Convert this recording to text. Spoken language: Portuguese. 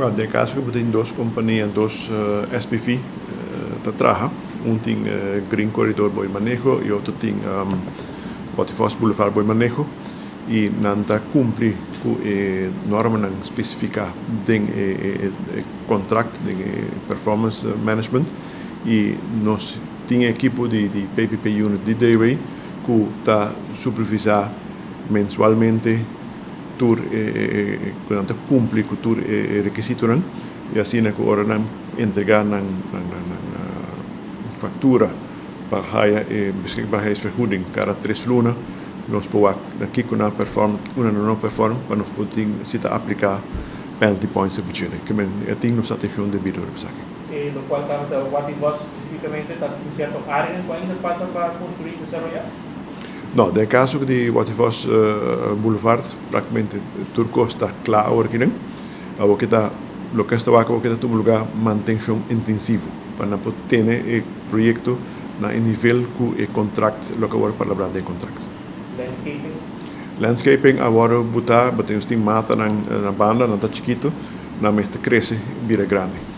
De caso que tem duas companhias, dois SPV que trabalham, um tem Green Corridor Boi Manejo e outro tem Waterfalls Boulevard Boi Manejo, e não cumpre com a norma específica do contrato de performance management, e nós temos equipe de PPP Unit de Dayway que está supervisar mensualmente quando cumpre com o requisito, e assim que ora entregar na fatura para a beschikbaarheidsvergoeding cada 3 lunas, nós podemos aqui com a performance, não performa, para nós poder aplicar penalty points a budget, que tem nossa atenção devida aqui. No qual caso o Waterfalls especificamente está em certa área que ainda falta para construir e desarrollar? Não, no caso de Waterfalls Boulevard, praticamente tudo está claro aqui, né? O que está um lugar de manutenção intensivo para poder ter o projeto em nível com o contrato, o que agora para falar de contrato. Landscaping agora tem mata na banda, não está chiquito, na mesta cresce, vira grande.